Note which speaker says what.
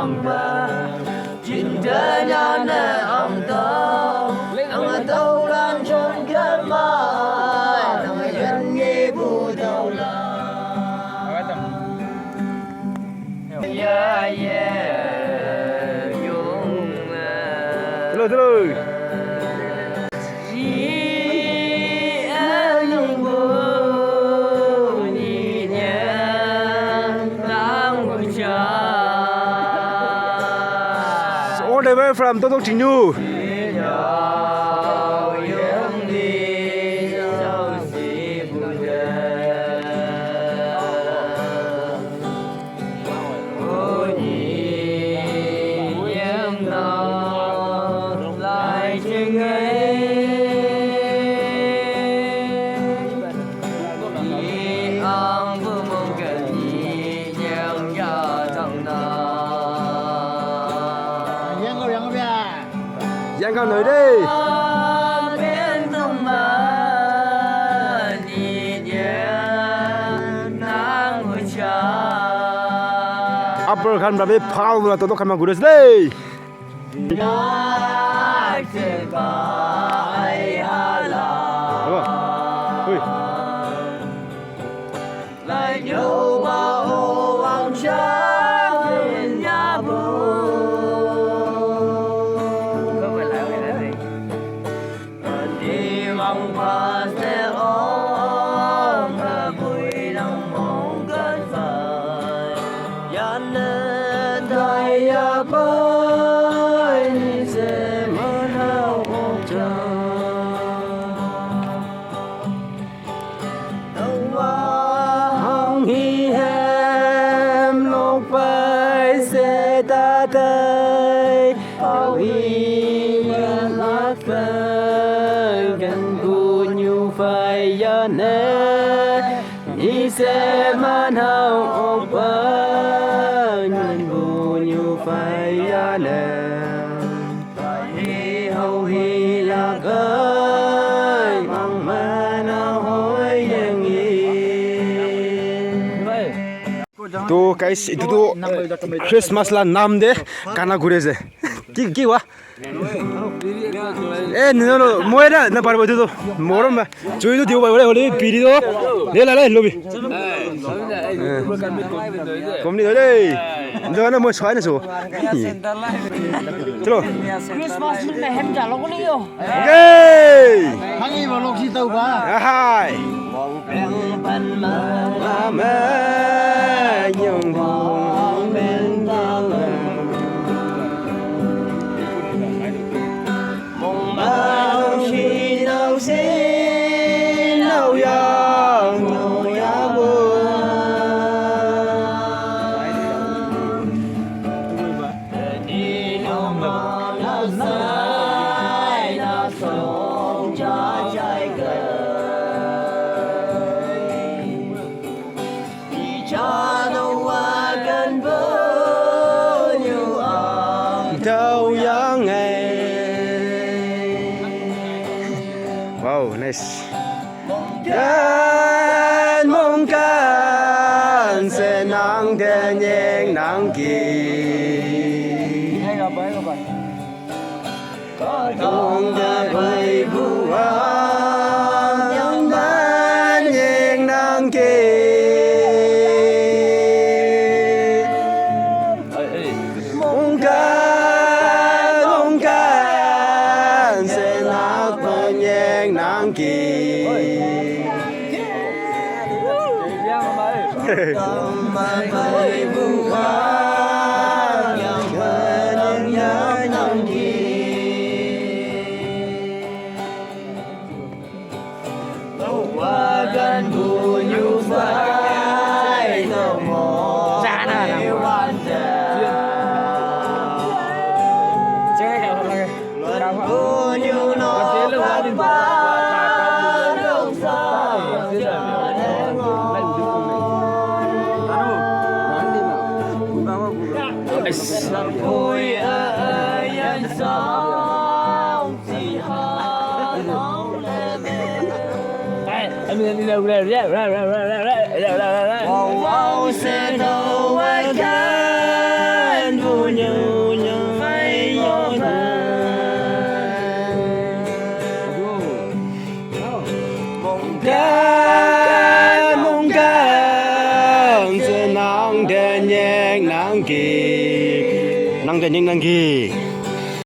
Speaker 1: lòng ta chính thế nhà nè ông ta nang tàu lan tròn kết mai nang dân nghi bu tàu la yeah yeah yung
Speaker 2: Terus. All the way from Tô Tô Chính Nhu. Giang cao nơi đi. Upper kan berarti power atau kan magudes deh. Apa? Hui. Sẽ mang hao ôm bờ nhìn buồn nhiều phải ya nè hi hầu hi là ơi mang mà nào hối yang tu guys itu tu Christmas lah nam deh karena gue deh ki wah no mua đó nó bảo tôi mua đó mà chui nó tiêu vào đây pì đó để lại lobby kom đi tới đây giờ nó mua xoáy này số chलो
Speaker 1: Christmas lúc này hem trả nó có nhiều
Speaker 2: ok
Speaker 1: hăng đi vào lục chi tàu quá
Speaker 2: hai mẹ nhung buồn bên ta bao khi đâu xin đâu yang đâu ya buồn đi đâu mà nó sai nó sống cho trái cây đi cho đâu qua gần với nhiều ông đâu yang ngày. Wow, nice. Đến mong can sẽ nắng đè nhẹ nắng kỳ. Không để bay vu vàng những ban nhẹ nắng kỳ. Mong can sẽ nắng đè nhẹ nắng kỳ. Tâm mang bay vu vàng yang bên nhớ nhung gì lâu qua gần buồn như phải đâu một ngày hoàn lần buồn như nó vẫn qua đâu sao vui ơi anh sống gì hơn em đi đâu wow sẽ đâu ai can vui nhé ninangi